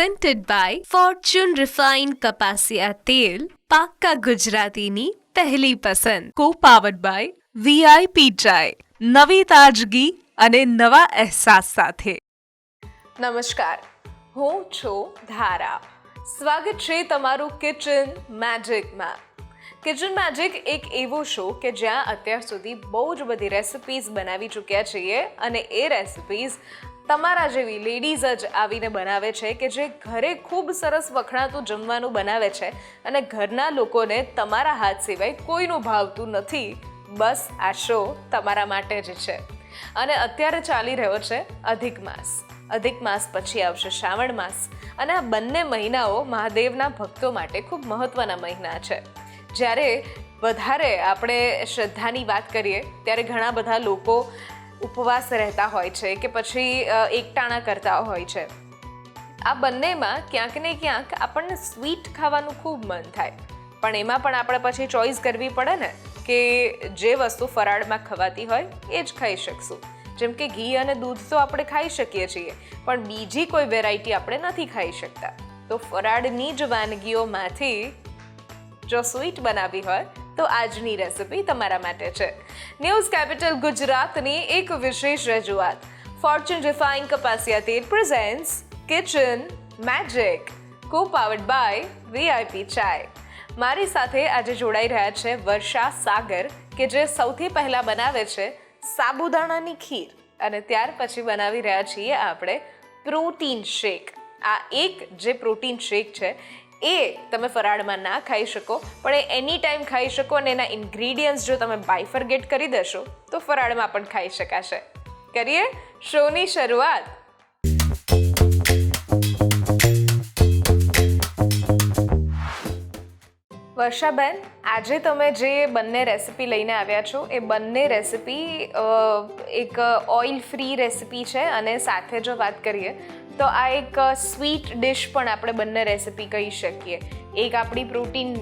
presented by Fortune Refined કપાસિયા તેલ, પાક્કા ગુજરાતીની પહેલી પસંદ. Co-powered by VIP ચાય, નવી તાજગી અને નવા અહેસાસ સાથે. નમસ્કાર, હું છું ધારા. સ્વાગત છે તમારું કિચન મેજિકમાં. કિચન મેજિક એક એવો શો કે જ્યાં અત્યાર સુધી બહુ જ બધી રેસિપીઝ બનાવી ચૂક્યા છીએ અને એ રેસિપીઝ તમારા જેવી લેડીઝ જ આવીને બનાવે છે કે જે ઘરે ખૂબ સરસ વખણાતું જમવાનું બનાવે છે અને ઘરના લોકોને તમારા હાથ સિવાય કોઈનું ભાવતું નથી. બસ આ શો તમારા માટે જ છે. અને અત્યારે ચાલી રહ્યો છે અધિક માસ. અધિક માસ પછી આવશે શ્રાવણ માસ અને આ બંને મહિનાઓ મહાદેવના ભક્તો માટે ખૂબ મહત્વના મહિના છે. જ્યારે વધારે આપણે શ્રદ્ધાની વાત કરીએ ત્યારે ઘણા બધા લોકો ઉપવાસ રહેતા હોય છે કે પછી એકટાણા કરતા હોય છે. આ બંનેમાં ક્યાંક ને ક્યાંક આપણને સ્વીટ ખાવાનું ખૂબ મન થાય, પણ એમાં પણ આપણે પછી ચોઈસ કરવી પડે ને કે જે વસ્તુ ફરાળમાં ખવાતી હોય એ જ ખાઈ શકશું. જેમ કે ઘી અને દૂધ તો આપણે ખાઈ શકીએ છીએ, પણ બીજી કોઈ વેરાયટી આપણે નથી ખાઈ શકતા. તો ફરાળની જ વાનગીઓમાંથી જો સ્વીટ બનાવી હોય તો આજની રેસિપી તમારા માટે છે. ન્યૂઝ કેપિટલ ગુજરાતની એક વિશેષ રજૂઆત ફોર્ચ્યુન રિફાઇન્ડ કપાસિયા તેલ presents kitchen magic, co-powered by VIP ચાય. મારી સાથે આજે જોડાઈ રહ્યા છે વર્ષા સાગર કે જે સૌથી પહેલાં બનાવે છે સાબુદાણાની ખીર અને ત્યાર પછી બનાવી રહ્યા છીએ આપણે પ્રોટીન શેક. આ એક જે પ્રોટીન શેક છે એ તમે ફરાળમાં ના ખાઈ શકો, પણ એ એની ટાઈમ ખાઈ શકો અને એના ઇન્ગ્રીડિયન્ટ્સ જો તમે બાયફર્ગેટ કરી દેશો તો ફરાળમાં પણ ખાઈ શકાશે. કરીએ શોની શરૂઆત. વર્ષાબેન, આજે તમે જે બંને રેસિપી લઈને આવ્યા છો એ બંને રેસિપી એક ઓઇલ ફ્રી રેસિપી છે અને સાથે જો વાત કરીએ તો આ એક સ્વીટ ડિશ પણ આપણે બંને રેસિપી કહી શકીએ. એક આપણી પ્રોટીન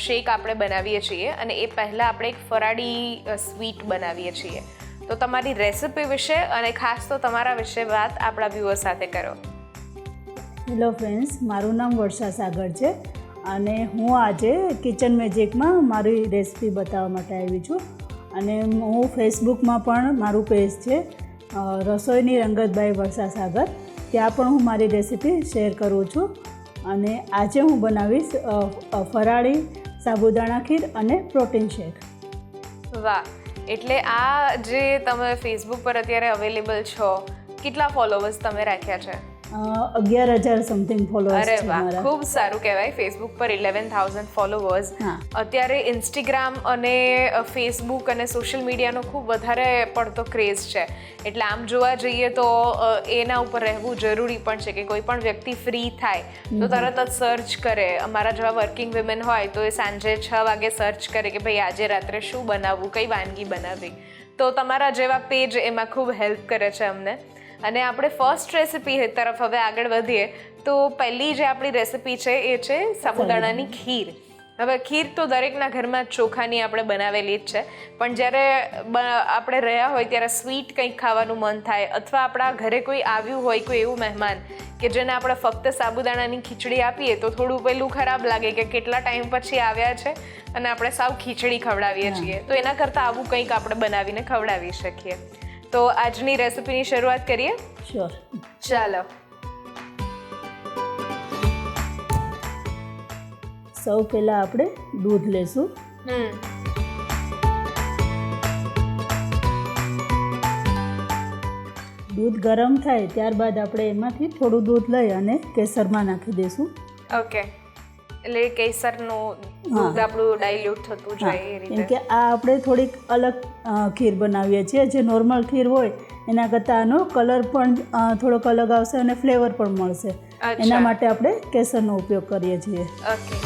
શેક આપણે બનાવીએ છીએ અને એ પહેલાં આપણે એક ફરાળી સ્વીટ બનાવીએ છીએ. તો તમારી રેસિપી વિશે અને ખાસ તો તમારા વિશે વાત આપણા વ્યુઅર સાથે કરો. હેલો ફ્રેન્ડ્સ, મારું નામ વર્ષા સાગર છે અને હું આજે કિચન મેજિકમાં મારી રેસિપી બતાવવા માટે આવી છું. અને હું ફેસબુકમાં પણ મારું પેજ છે રસોઈની રંગત બાય વર્ષા સાગર, ત્યાં પણ હું મારી રેસિપી શેર કરું છું. અને આજે હું બનાવીશ ફરાળી સાબુદાણા ખીર અને પ્રોટીન શેક. વાહ! એટલે આ જે તમે ફેસબુક પર અત્યારે અવેલેબલ છો, કેટલા ફોલોવર્સ તમે રાખ્યા છે? 11,000 સમથિંગ ફોલોવર્સ છે મારા. મારા. ખૂબ સારું કહેવાય. ફેસબુક પર 11,000 ફોલોવર્સ. અત્યારે ઇન્સ્ટાગ્રામ અને ફેસબુક અને સોશિયલ મીડિયાનો ખૂબ વધારે પડતો ક્રેઝ છે. એટલે આમ જોવા જઈએ તો એના ઉપર રહેવું જરૂરી પણ છે કે કોઈ પણ વ્યક્તિ ફ્રી થાય તો તરત જ સર્ચ કરે. અમારા જેવા વર્કિંગ વિમેન હોય તો એ સાંજે 6 વાગે સર્ચ કરે કે ભાઈ આજે રાત્રે શું બનાવવું, કઈ વાનગી બનાવવી. તો તમારા જેવા પેજ એમાં ખૂબ હેલ્પ કરે છે અમને. અને આપણે ફર્સ્ટ રેસિપી તરફ હવે આગળ વધીએ તો પહેલી જે આપણી રેસિપી છે એ છે સાબુદાણાની ખીર. હવે ખીર તો દરેકના ઘરમાં ચોખાની આપણે બનાવેલી જ છે, પણ જ્યારે આપણે રહ્યા હોય ત્યારે સ્વીટ કંઈક ખાવાનું મન થાય અથવા આપણા ઘરે કોઈ આવ્યું હોય, કોઈ એવું મહેમાન કે જેને આપણે ફક્ત સાબુદાણાની ખીચડી આપીએ તો થોડું પેલું ખરાબ લાગે કે કેટલા ટાઈમ પછી આવ્યા છે અને આપણે સાવ ખીચડી ખવડાવીએ છીએ. તો એના કરતાં આવું કંઈક આપણે બનાવીને ખવડાવી શકીએ. તો આજની રેસિપીની શરૂઆત કરીએ. શ્યોર, ચાલો. સૌ પહેલાં આપણે દૂધ લેશું. દૂધ ગરમ થાય ત્યારબાદ આપણે એમાંથી થોડું દૂધ લઈ અને કેસરમાં નાખી દઈશું. ઓકે, એટલે કેસરનું દૂધ આપણું ડાયલ્યુટ થતું જાય એ રીતે. કેમ કે આ આપણે થોડીક અલગ ખીર બનાવીએ છીએ. જે નોર્મલ ખીર હોય એના કરતાં આનો કલર પણ થોડોક અલગ આવશે અને ફ્લેવર પણ મળશે. એના માટે આપણે કેસરનો ઉપયોગ કરીએ છીએ. ઓકે.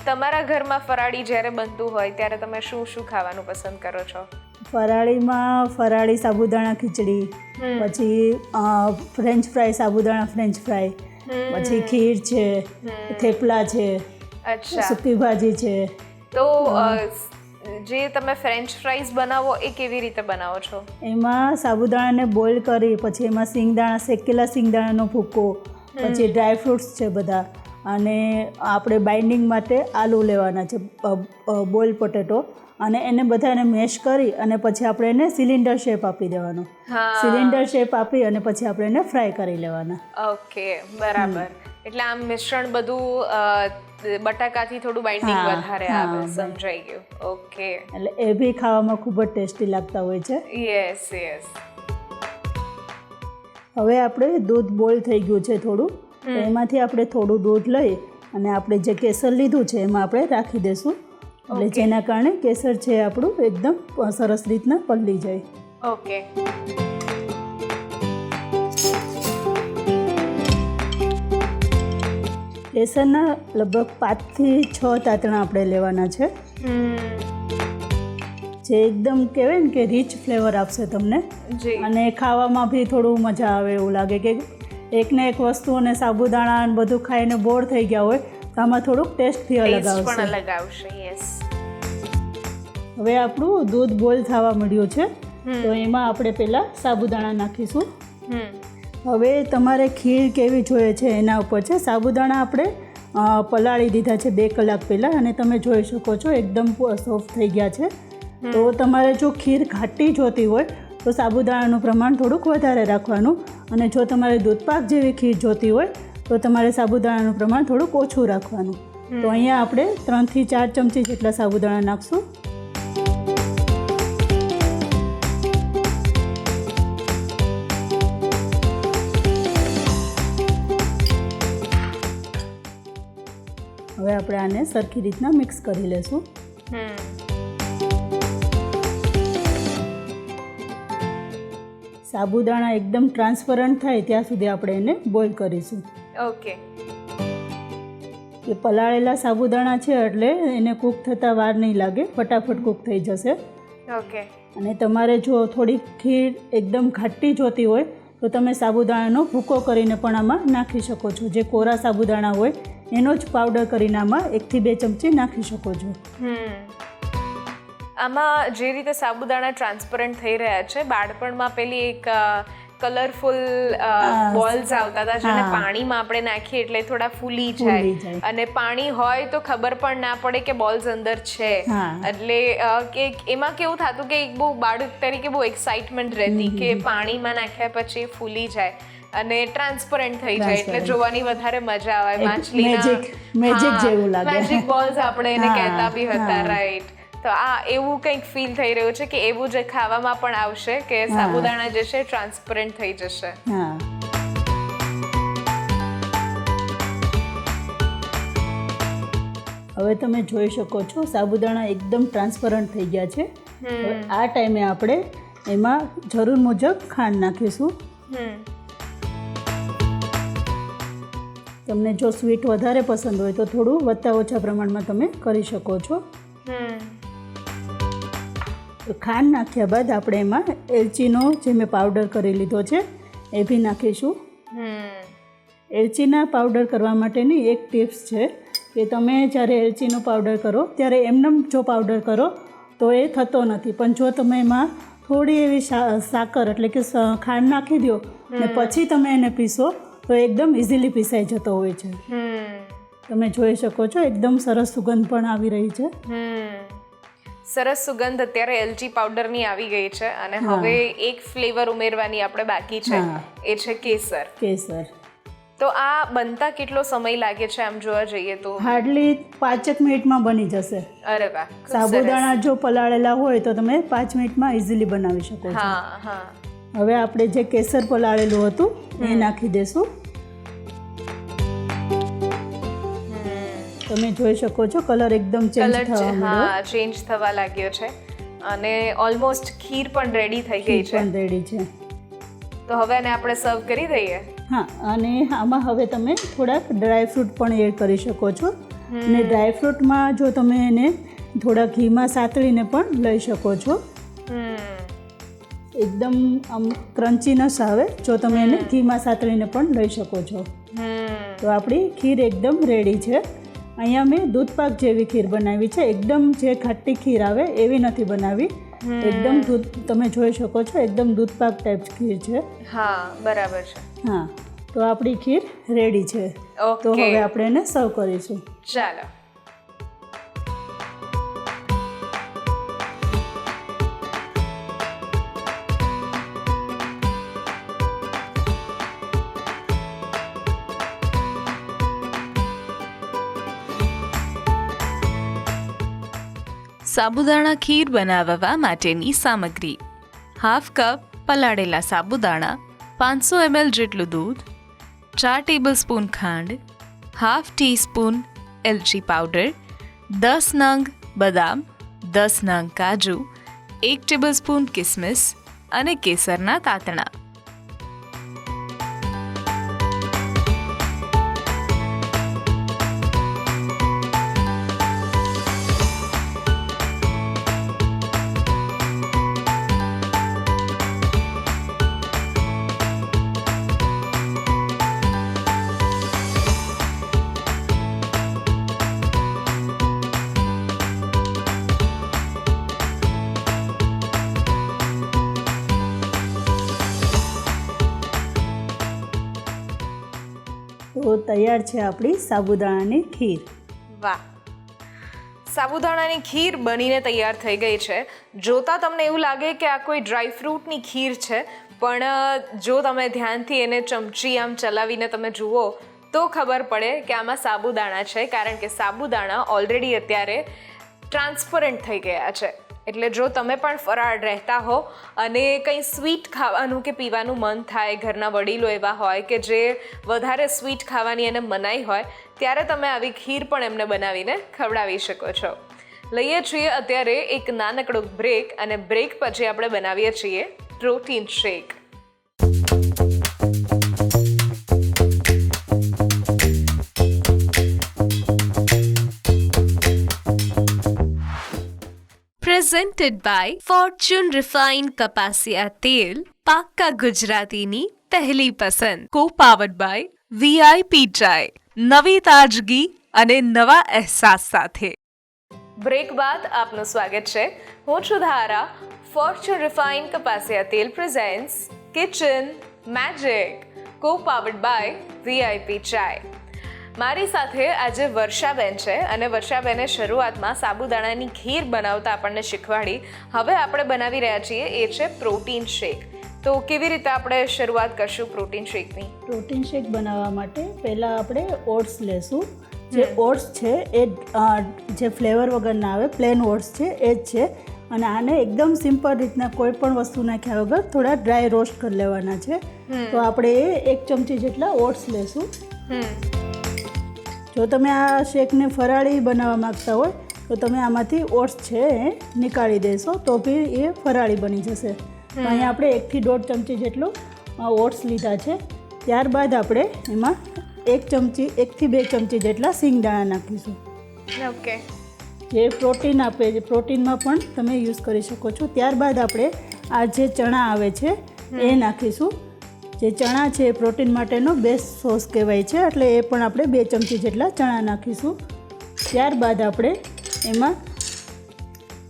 તમારા ઘરમાં ફરાળી જ્યારે બનતું હોય ત્યારે તમે શું શું ખાવાનું પસંદ કરો છો? ફરાળીમાં ફરાળી સાબુદાણા ખીચડી, પછી ફ્રેન્ચ ફ્રાય, સાબુદાણા ફ્રેન્ચ ફ્રાય, પછી ખીર છે, થેપલા છે, સૂકી ભાજી છે. તો જે તમે ફ્રેન્ચ ફ્રાઈઝ બનાવો એ કેવી રીતે બનાવો છો? એમાં સાબુદાણાને બોઇલ કરી પછી એમાં સિંગદાણા, શેકેલા સિંગદાણાનો ભૂકો પછી ડ્રાયફ્રૂટ્સ છે બધા, અને આપણે બાઇન્ડિંગ માટે આલુ લેવાના છે, બોઇલ પોટેટો, અને એને બધાને મેશ કરી અને પછી આપણે એને સિલિન્ડર શેપ આપી દેવાનો. સિલિન્ડર શેપ આપી અને પછી આપણે એને ફ્રાય કરી લેવાના. ઓકે, બરાબર. એટલે આમ મિશ્રણ બધું બટાકાથી થોડું બાઇન્ડિંગ વધારે આવે. સમજાઈ ગયું. ઓકે. એટલે એ બી ખાવામાં ખૂબ જ ટેસ્ટી લાગતા હોય છે. Yes yes. હવે આપણે દૂધ બોઇલ થઈ ગયું છે થોડું, તો એમાંથી આપણે થોડું દૂધ લઈ અને આપણે જે કેસર લીધું છે એમાં આપણે રાખી દઈશું, એટલે જેના કારણે કેસર છે આપણું એકદમ સરસ રીતના પલળી જાય. ઓકે. કેસરના લગભગ 5 થી 6 તાંતણા આપણે લેવાના છે, જે એકદમ કહેવાય ને કે રીચ ફ્લેવર આપશે તમને, અને ખાવામાં બી થોડું મજા આવે. એવું લાગે કે એકને એક વસ્તુ અને સાબુદાણા અને બધું ખાઈને બોર થઈ ગયા હોય તો આમાં થોડુંક ટેસ્ટથી અલગ આવશે. હવે આપણું દૂધ બોઇલ થવા મળ્યું છે, તો એમાં આપણે પહેલાં સાબુદાણા નાખીશું. હવે તમારે ખીર કેવી જોઈએ છે એના ઉપર છે. સાબુદાણા આપણે પલાળી દીધા છે 2 કલાક પહેલાં, અને તમે જોઈ શકો છો એકદમ સોફ્ટ થઈ ગયા છે. તો તમારે જો ખીર ઘાટી જોતી હોય તો સાબુદાણાનું પ્રમાણ થોડુંક વધારે રાખવાનું, અને જો તમારે દૂધપાક જેવી ખીર જોતી હોય તો તમારે સાબુદાણાનું પ્રમાણ થોડુંક ઓછું રાખવાનું. તો અહીંયા આપણે 3 થી 4 ચમચી જેટલા સાબુદાણા નાખશું. હવે આપણે આને સરખી રીતના મિક્સ કરી લેશું. સાબુદાણા એકદમ ટ્રાન્સપરન્ટ થાય ત્યાં સુધી આપણે એને બોઇલ કરીશું. ઓકે. એ પલાળેલા સાબુદાણા છે એટલે એને કૂક થતાં વાર નહીં લાગે, ફટાફટ કૂક થઈ જશે. ઓકે. અને તમારે જો થોડી ખીર એકદમ ઘાટી જોતી હોય તો તમે સાબુદાણાનો ભૂકો કરીને પણ આમાં નાખી શકો છો. જે કોરા સાબુદાણા હોય એનો જ પાવડર કરીને આમાં 1 થી 2 ચમચી નાખી શકો છો. આમાં જે રીતે સાબુદાણા ટ્રાન્સપરન્ટ થઈ રહ્યા છે, બાળપણમાં પેલી એક કલરફુલ બોલ્સ આવતા હતા જેને પાણીમાં આપણે નાખીએ એટલે થોડા ફૂલી જાય, અને પાણી હોય તો ખબર પણ ના પડે કે બોલ્સ અંદર છે. એટલે એમાં કેવું થતું કે એક બહુ બાળક તરીકે બહુ એક્સાઇટમેન્ટ રહેતી કે પાણીમાં નાખ્યા પછી ફૂલી જાય અને ટ્રાન્સપરન્ટ થઈ જાય, એટલે જોવાની વધારે મજા આવે. માછલીના મેજિક બોલ્સ આપણે એને કહેતા બી હતા. રાઈટ. તો આ એવું કંઈક ફીલ થઈ રહ્યું છે કે એવું જે ખાવામાં પણ આવશે કે સાબુદાણા જે છે ટ્રાન્સપરન્ટ થઈ જશે. હવે તમે જોઈ શકો છો સાબુદાણા એકદમ ટ્રાન્સપરન્ટ થઈ ગયા છે. હવે આ ટાઈમે આપણે એમાં જરૂર મુજબ ખાંડ નાખીશું. તમને જો સ્વીટ વધારે પસંદ હોય તો થોડું વધતા ઓછા પ્રમાણમાં તમે કરી શકો છો. ખાંડ નાખ્યા બાદ આપણે એમાં એલચીનો જે મેં પાવડર કરી લીધો છે એ બી નાખીશું. એલચીના પાવડર કરવા માટેની એક ટિપ્સ છે કે તમે જ્યારે એલચીનો પાવડર કરો ત્યારે એમને જો પાવડર કરો તો એ થતો નથી, પણ જો તમે એમાં થોડી એવી સાકર એટલે કે ખાંડ નાખી દો ને પછી તમે એને પીસો તો એકદમ ઇઝીલી પીસાઈ જતો હોય છે. તમે જોઈ શકો છો એકદમ સરસ સુગંધ પણ આવી રહી છે. સરસ સુગંધ અત્યારે એલચી પાવડરની આવી ગઈ છે, અને હવે એક ફ્લેવર ઉમેરવાની આપણે બાકી છે, એ છે કેસર. તો આ બનતા કેટલો સમય લાગે છે આમ જોવા જઈએ તો? હાર્ડલી 5 મિનિટમાં બની જશે. અરે વાહ. સાબુદાણા જો પલાળેલા હોય તો તમે 5 મિનિટમાં ઇઝીલી બનાવી શકો છો. હવે આપણે જે કેસર પલાળેલું હતું એ નાખી દેશું. તમે જોઈ શકો છો કલર એકદમ ચેન્જ થવા લાગ્યો છે, અને ઓલમોસ્ટ ખીર પણ રેડી થઈ ગઈ છે. તો હવે એને આપણે સર્વ કરી દઈએ. અને આમાં હવે તમે થોડાક ડ્રાયફ્રૂટ પણ એડ કરી શકો છો. અને ડ્રાયફ્રૂટમાં જો તમે એને થોડા ઘીમાં સાતળીને પણ લઈ શકો છો. એકદમ આમ ક્રન્ચીનેસ આવે જો તમે એને ઘીમાં સાતળીને પણ લઈ શકો છો. તો આપણી ખીર એકદમ રેડી છે. અહીંયા મેં દૂધપાક જેવી ખીર બનાવી છે, એકદમ જે ખાટી ખીર આવે એવી નથી બનાવી. એકદમ દૂધ તમે જોઈ શકો છો એકદમ દૂધપાક ટાઈપ ખીર છે. બરાબર છે. તો આપણી ખીર રેડી છે. તો ઓકે. હવે આપણે એને સર્વ કરીશું. ચાલો. સાબુદાણા ખીર બનાવવા માટેની સામગ્રી: હાફ કપ પલાળેલા સાબુદાણા, 500 ml જેટલું દૂધ, 4 ટેબલસ્પૂન ખાંડ, હાફ ટીસ્પૂન એલચી પાવડર, 10 નંગ બદામ, 10 નંગ કાજુ, 1 ટેબલસ્પૂન કિસમિસ અને કેસરના તાતણા. તો તૈયાર છે આપણી સાબુદાણાની ખીર. વાહ, સાબુદાણાની ખીર બનીને તૈયાર થઈ ગઈ છે. જોતાં તમને એવું લાગે કે આ કોઈ ડ્રાય ફ્રૂટની ખીર છે, પણ જો તમે ધ્યાનથી એને ચમચી આમ ચલાવીને તમે જુઓ તો ખબર પડે કે આમાં સાબુદાણા છે, કારણ કે સાબુદાણા ઓલરેડી અત્યારે ટ્રાન્સપરન્ટ થઈ ગયા છે. એટલે જો તમે પણ ફરાળ રહેતા હો અને કંઈ સ્વીટ ખાવાનું કે પીવાનું મન થાય, ઘરના વડીલો એવા હોય કે જે વધારે સ્વીટ ખાવાની એને મનાઈ હોય, ત્યારે તમે આવી ખીર પણ એમને બનાવીને ખવડાવી શકો છો. લઈએ છીએ અત્યારે એક નાનકડો બ્રેક, અને બ્રેક પછી આપણે બનાવીએ છીએ protein shake. Presented by Fortune refined કપાસિયા તેલ, પાક્કા ગુજરાતીની પહેલી પસંદ. કો પાવર્ડ બાય VIP ચાય, નવી તાજગી અને નવા અહેસાસ સાથે. બ્રેક બાદ આપનું સ્વાગત છે. હું છું ધારા. ફોર્ચ્યુન રિફાઇન્ડ કપાસિયા તેલ presents kitchen magic, co powered by VIP ચાય. મારી સાથે આજે વર્ષાબેન છે, અને વર્ષાબેને શરૂઆતમાં સાબુદાણાની ખીર બનાવતા આપણને શીખવાડી. હવે આપણે બનાવી રહ્યા છીએ એ છે પ્રોટીન શેક. તો કેવી રીતે આપણે શરૂઆત કરશું પ્રોટીન શેકની? પ્રોટીન શેક બનાવવા માટે પહેલાં આપણે ઓટ્સ લેશું. જે ઓટ્સ છે એ જે ફ્લેવર વગરના આવે, પ્લેન ઓટ્સ છે એ જ છે. અને આને એકદમ સિમ્પલ રીતના કોઈ પણ વસ્તુ નાખ્યા વગર થોડા ડ્રાય રોસ્ટ કરી લેવાના છે. તો આપણે 1 ચમચી જેટલા ઓટ્સ લેશું. જો તમે આ શેકને ફરાળી બનાવવા માગતા હોય તો તમે આમાંથી ઓટ્સ છે એ નીકાળી દેશો તો બી એ ફરાળી બની જશે. તો અહીંયા આપણે 1 થી 1.5 ચમચી જેટલું ઓટ્સ લીધા છે. ત્યારબાદ આપણે એમાં 1 થી 2 ચમચી જેટલા સિંગદાણા નાખીશું. ઓકે. જે પ્રોટીન આપે છે, પ્રોટીનમાં પણ તમે યુઝ કરી શકો છો. ત્યારબાદ આપણે આ જે ચણા આવે છે એ નાખીશું. જે ચણા છે એ પ્રોટીન માટેનો બેસ્ટ સોર્સ કહેવાય છે, એટલે એ પણ આપણે 2 ચમચી જેટલા ચણા નાખીશું. ત્યારબાદ આપણે એમાં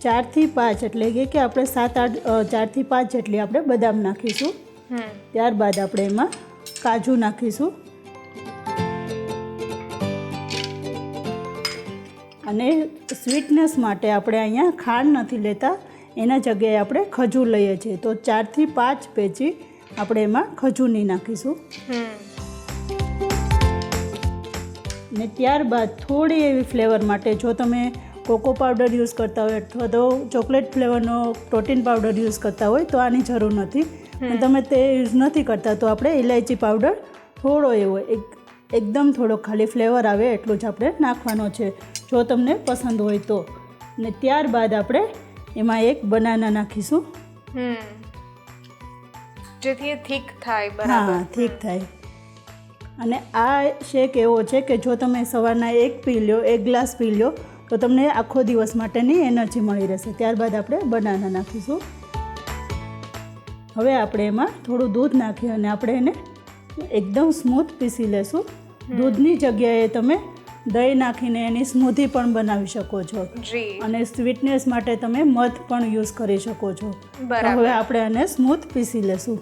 4 થી 5 એટલે કે આપણે 4 થી 5 જેટલી આપણે બદામ નાખીશું. ત્યારબાદ આપણે એમાં કાજુ નાખીશું. અને સ્વીટનેસ માટે આપણે અહીંયા ખાંડ નથી લેતા, એના જગ્યાએ આપણે ખજૂર લઈએ છીએ. તો 4 થી 5 પેચી આપણે એમાં ખજૂરની નાખીશું. ને ત્યારબાદ થોડી એવી ફ્લેવર માટે જો તમે કોકો પાવડર યુઝ કરતા હોય અથવા તો ચોકલેટ ફ્લેવરનો પ્રોટીન પાવડર યુઝ કરતા હોય તો આની જરૂર નથી. અને તમે તે યુઝ નથી કરતા તો આપણે ઇલાયચી પાવડર થોડો એવો એકદમ થોડો ખાલી ફ્લેવર આવે એટલું જ આપણે નાખવાનો છે, જો તમને પસંદ હોય તો. ને ત્યારબાદ આપણે એમાં 1 બનાના નાખીશું. જેથી એ થીક થાય. બરાબર. હા, થીક થાય. અને આ શેક એવો છે કે જો તમે સવારના 1 ગ્લાસ પી લો તો તમને આખો દિવસ માટેની એનર્જી મળી રહેશે. ત્યારબાદ આપણે બનાના નાખીશું. હવે આપણે એમાં થોડું દૂધ નાખી અને આપણે એને એકદમ સ્મૂથ પીસી લેશું. દૂધની જગ્યાએ તમે દહીં નાખીને એની સ્મૂધી પણ બનાવી શકો છો. અને સ્વીટનેસ માટે તમે મધ પણ યુઝ કરી શકો છો. હવે આપણે આને સ્મૂથ પીસી લેશું.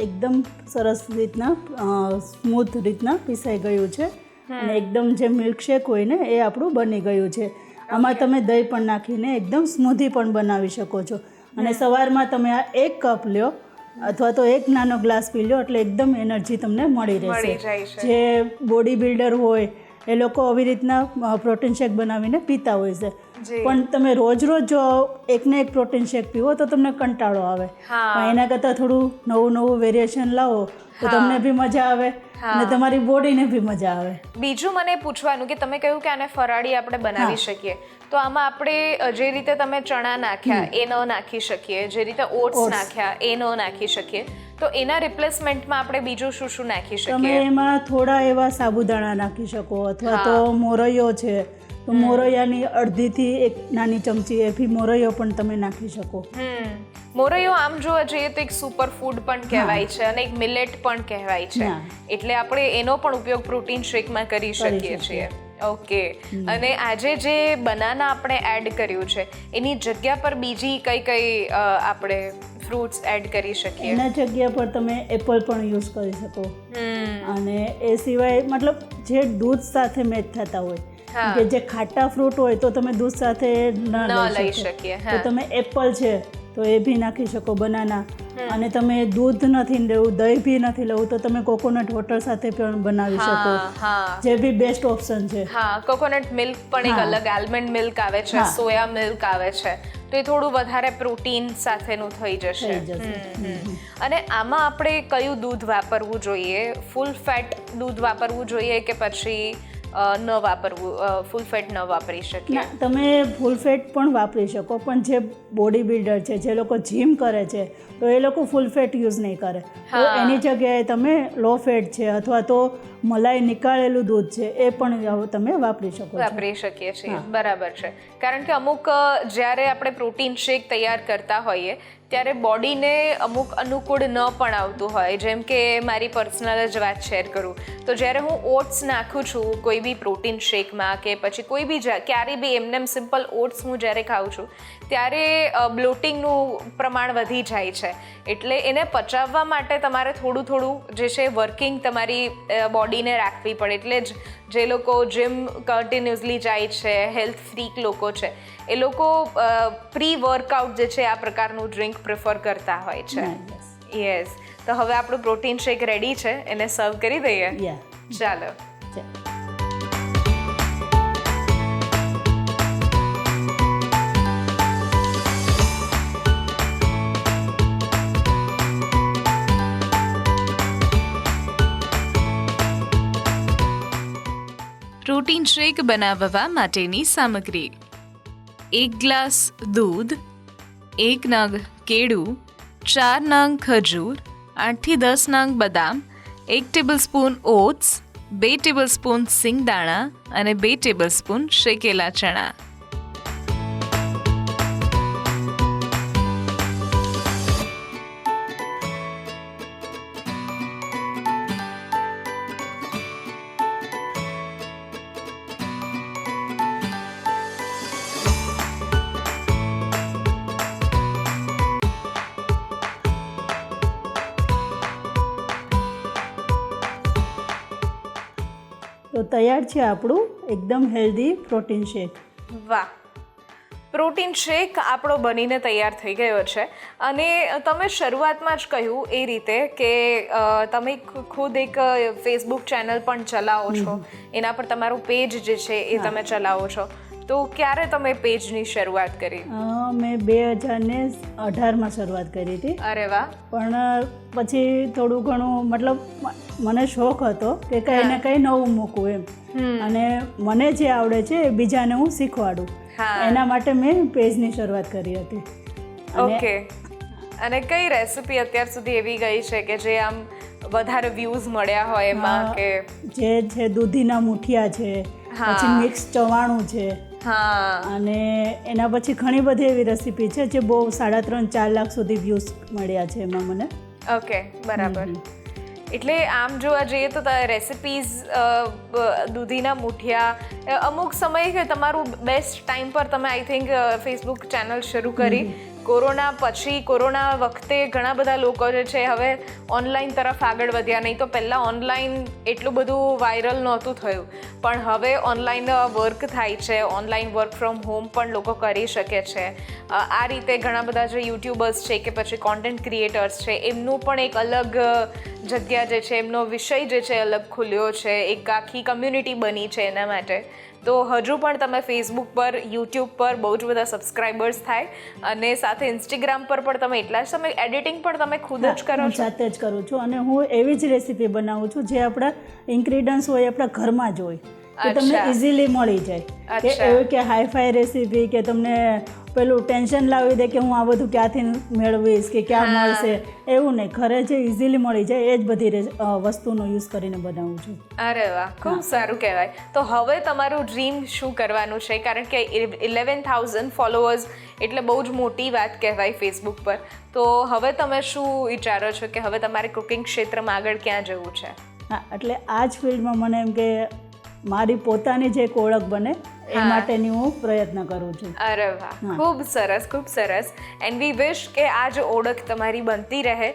એકદમ સરસ રીતના સ્મૂથ રીતના પીસાઈ ગયું છે અને એકદમ જે મિલ્કશેક હોય ને એ આપણું બની ગયું છે. આમાં તમે દહીં પણ નાખીને એકદમ સ્મૂધી પણ બનાવી શકો છો. અને સવારમાં તમે આ 1 કપ લ્યો અથવા તો 1 નાનો ગ્લાસ પી લો એટલે એકદમ એનર્જી તમને મળી રહેશે. જે બોડી બિલ્ડર હોય એ લોકો આવી રીતના પ્રોટીન શેક બનાવીને પીતા હોય છે. પણ તમે રોજ જો એકને એક પ્રોટીન શેક પીવો તો તમને કંટાળો આવે. પણ એના કરતાં થોડું નવું વેરિએશન લાવો તો તમને બી મજા આવે અને તમારી બોડીને બી મજા આવે. બીજું મને પૂછવાનું કે તમે કહ્યું કે આને ફરાળી આપણે બનાવી શકીએ, તો આમાં આપણે જે રીતે તમે ચણા નાખ્યા એ ન નાખી શકીએ, જે રીતે ઓટ્સ નાખ્યા એ ન નાખી શકીએ, તો એના રિપ્લેસમેન્ટમાં આપણે બીજું શું નાખી શકીએ? તમે એમાં થોડા એવા સાબુદાણા નાખી શકો અથવા તો મોરૈયો છે તો મોરૈયાની અડધીથી 1 નાની ચમચી એથી મોરૈયો પણ તમે નાખી શકો. મોરૈયો આમ જોવા જઈએ તો એક સુપર ફૂડ પણ કહેવાય છે અને એક મિલેટ પણ કહેવાય છે, એટલે આપણે એનો પણ ઉપયોગ પ્રોટીન શેકમાં કરી શકીએ છીએ. ઓકે. અને આજે જે બનાના આપણે એડ કર્યું છે એની જગ્યા પર બીજી કઈ આપણે ફ્રૂટ્સ એડ કરી શકીએ? એના જગ્યા પર તમે એપલ પણ યુઝ કરી શકો. અને એ સિવાય મતલબ જે દૂધ સાથે મેચ થતા હોય કે જે ખાટા ફ્રૂટ હોય તો તમે દૂધ સાથે ન લઈ શકીએ તો તમે એપલ છે તો એ બી નાખી શકો, બનાના. અને તમે દૂધ નથી લેવું, દહીં બી નથી લેવું તો તમે કોકોનટ વોટર સાથે પણ બનાવી શકો, જે બી બેસ્ટ ઓપ્શન છે. કોકોનટ મિલ્ક પણ એક અલગ, આલ્મન્ડ મિલ્ક આવે છે, સોયા મિલ્ક આવે છે, તો એ થોડું વધારે પ્રોટીન સાથેનું થઈ જશે. અને આમાં આપણે કયું દૂધ વાપરવું જોઈએ? ફૂલ ફેટ દૂધ વાપરવું જોઈએ કે પછી ન વાપરવું, ફૂલ ફેટ ન વાપરી શકીએ? તમે ફૂલ ફેટ પણ વાપરી શકો, પણ જે બોડી બિલ્ડર છે, જે લોકો જીમ કરે છે તો એ લોકો ફૂલ ફેટ યુઝ નહીં કરે. તો એની જગ્યાએ તમે લો ફેટ છે અથવા તો મલાઈ નીકાળેલું દૂધ છે એ પણ તમે વાપરી શકો, વાપરી શકીએ છીએ. બરાબર છે. કારણ કે અમુક જ્યારે આપણે પ્રોટીન શેક તૈયાર કરતા હોઈએ ત્યારે બોડીને અમુક અનુકૂળ ન પણ આવતું હોય. જેમ કે મારી પર્સનલ જ વાત શેર કરું તો જ્યારે હું ઓટ્સ નાખું છું કોઈ બી પ્રોટીન શેકમાં કે પછી કોઈ બી ક્યારેય બી એમને સિમ્પલ ઓટ્સ હું જ્યારે ખાઉં છું ત્યારે બ્લોટિંગનું પ્રમાણ વધી જાય છે. એટલે એને પચાવવા માટે તમારે થોડું જે છે વર્કિંગ તમારી બોડીને રાખવી પડે. એટલે જ જે લોકો જીમ કન્ટિન્યુઅસલી જાય છે, હેલ્થ ફ્રીક લોકો છે, એ લોકો પ્રી વર્કઆઉટ જે છે આ પ્રકારનું ડ્રિંક પ્રિફર કરતા હોય છે. યસ. તો હવે આપણું પ્રોટીન શેક રેડી છે, એને સર્વ કરી દઈએ. ચાલો. પ્રોટીન શેક બનાવવા માટેની સામગ્રી: 1 ગ્લાસ દૂધ, 1 નંગ કેળું, 4 નંગ ખજૂર, 8 થી 10 નંગ બદામ, 1 ટેબલસ્પૂન ઓટ્સ, 2 ટેબલસ્પૂન સિંગદાણા અને 2 ટેબલસ્પૂન શેકેલા ચણા. તો તૈયાર છે આપણું એકદમ હેલ્ધી પ્રોટીન શેક. વાહ! પ્રોટીન શેક આપણો બનીને તૈયાર થઈ ગયો છે. અને તમે શરૂઆતમાં જ કહ્યું એ રીતે કે તમે ખુદ એક ફેસબુક ચેનલ પણ ચલાવો છો, એના પર તમારું પેજ જે છે એ તમે ચલાવો છો. તો ક્યારે તમે પેજની શરૂઆત કરી? મેં 2018માં શરૂઆત કરી હતી. અરે વાહ! પણ પછી થોડું ઘણું મતલબ મને શોખ હતો કે કંઈ ને કંઈ નવું મૂકવું એમ, અને મને જે આવડે છે એ બીજાને હું શીખવાડું, એના માટે મેં પેજની શરૂઆત કરી હતી. ઓકે. અને કઈ રેસિપી અત્યાર સુધી એવી ગઈ છે કે જે આમ વધારે વ્યૂઝ મળ્યા હોય એમાં? કે જે છે દૂધીના મુઠિયા છે, પછી મિક્સ ચવાણું છે, અને એના પછી ઘણી બધી એવી રેસિપી છે જે બહુ 3.5-4 લાખ સુધી વ્યૂઝ મળ્યા છે એમાં મને. ઓકે, બરાબર. એટલે આમ જોવા જઈએ તો રેસિપીઝ, દૂધીના મુઠિયા, અમુક સમયે કે તમારું બેસ્ટ ટાઈમ પર તમે આઈ થિંક ફેસબુક ચેનલ શરૂ કરી કોરોના પછી કોરોના વખતે ઘણા બધા લોકો જે છે હવે ઓનલાઈન તરફ આગળ વધ્યા. નહીં તો પહેલાં ઓનલાઈન એટલું બધું વાયરલ નહોતું થયું, પણ હવે ઓનલાઈન વર્ક થાય છે, ઓનલાઈન વર્ક ફ્રોમ હોમ પણ લોકો કરી શકે છે. આ રીતે ઘણા બધા જે યુટ્યુબર્સ છે કે પછી કોન્ટેન્ટ ક્રિએટર્સ છે, એમનું પણ એક અલગ જગ્યા જે છે, એમનો વિષય જે છે અલગ ખુલ્યો છે, એક આખી કમ્યુનિટી બની છે એના માટે. તો હજુ પણ તમે ફેસબુક પર, યુટ્યુબ પર બહુ જ બધા સબસ્ક્રાઈબર્સ થાય, અને સાથે ઇન્સ્ટાગ્રામ પર પણ તમે એટલા જ તમે એડિટિંગ પણ તમે ખુદ જ કરો છો? જાતે જ કરું છું, અને હું એવી જ રેસીપી બનાવું છું જે આપણા ઇન્ગ્રીડિયન્ટ્સ હોય આપણા ઘરમાં જ હોય, કે તમને ઇઝીલી મળી જાય. કે એવું કે હાઈફાઈ રેસીપી કે તમને પેલું ટેન્શન લાવી દે કે હું આ બધું ક્યાંથી મેળવીશ કે ક્યાં મળશે, એવું નહીં. ઘરે જે ઇઝીલી મળી જાય એ જ બધી વસ્તુનો યુઝ કરીને બનાવું છું. અરે વાહ, ખૂબ સારું કહેવાય. તો હવે તમારું ડ્રીમ શું કરવાનું છે? કારણ કે 11,000 ફોલોઅર્સ એટલે બહુ જ મોટી વાત કહેવાય ફેસબુક પર. તો હવે તમે શું વિચારો છો કે હવે તમારે કુકિંગ ક્ષેત્રમાં આગળ ક્યાં જવું છે? હા, એટલે આ જ ફિલ્ડમાં મને એમ કે મારી પોતાની જે એક ઓળખ બને એ માટેની હું પ્રયત્ન કરું છું. અરે વાહ, ખૂબ સરસ, ખૂબ સરસ. એન્ડ વી વિશ કે આ જ ઓળખ તમારી બનતી રહે.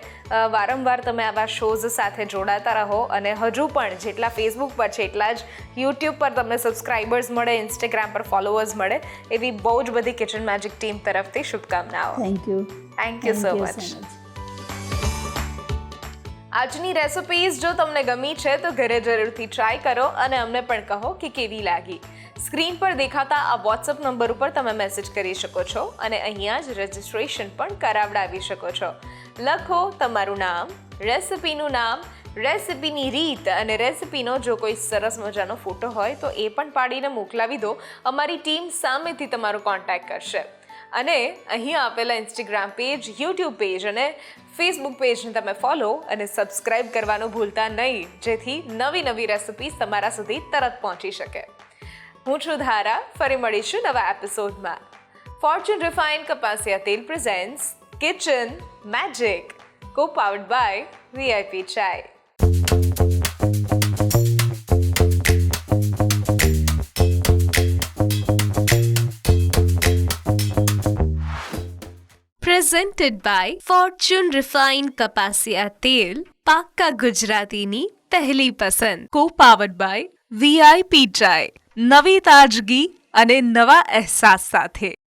વારંવાર તમે આવા શોઝ સાથે જોડાતા રહો, અને હજુ પણ જેટલા ફેસબુક પર છે એટલા જ યુટ્યુબ પર તમને સબસ્ક્રાઈબર્સ મળે, ઇન્સ્ટાગ્રામ પર ફોલોઅર્સ મળે, એવી બહુ જ બધી કિચન મેજિક ટીમ તરફથી શુભકામનાઓ. Thank you. Thank you so much. આજની રેસિપીઝ જો તમને ગમી છે તો ઘરે જરૂરથી ટ્રાય કરો અને અમને પણ કહો કે કેવી લાગી. સ્ક્રીન પર દેખાતા આ વોટ્સઅપ નંબર ઉપર તમે મેસેજ કરી શકો છો, અને અહીંયા જ રજિસ્ટ્રેશન પણ કરાવડાવી શકો છો. લખો તમારું નામ, રેસિપીનું નામ, રેસિપીની રીત, અને રેસિપીનો જો કોઈ સરસ મજાનો ફોટો હોય તો એ પણ પાડીને મોકલાવી દો. અમારી ટીમ સામેથી તમારો કોન્ટેક્ટ કરશે. અને અહીં આપેલા ઇન્સ્ટાગ્રામ પેજ, યુટ્યુબ પેજ અને ફેસબુક પેજને તમે ફોલો અને સબસ્ક્રાઈબ કરવાનું ભૂલતા નહીં, જેથી નવી નવી રેસિપીઝ તમારા સુધી તરત પહોંચી શકે. હું છું ધારા, ફરી મળીશું નવા એપિસોડમાં. ફોર્ચ્યુન રિફાઇન્ડ કપાસિયા તેલ presents kitchen magic, co-powered by VIP ચાય. Presented by Fortune Refined કપાસિયા તેલ, પાક્કા ગુજરાતીની પહેલી પસંદ. Co-powered by VIP ચાય, નવી તાજગી અને નવા અહેસાસ સાથે.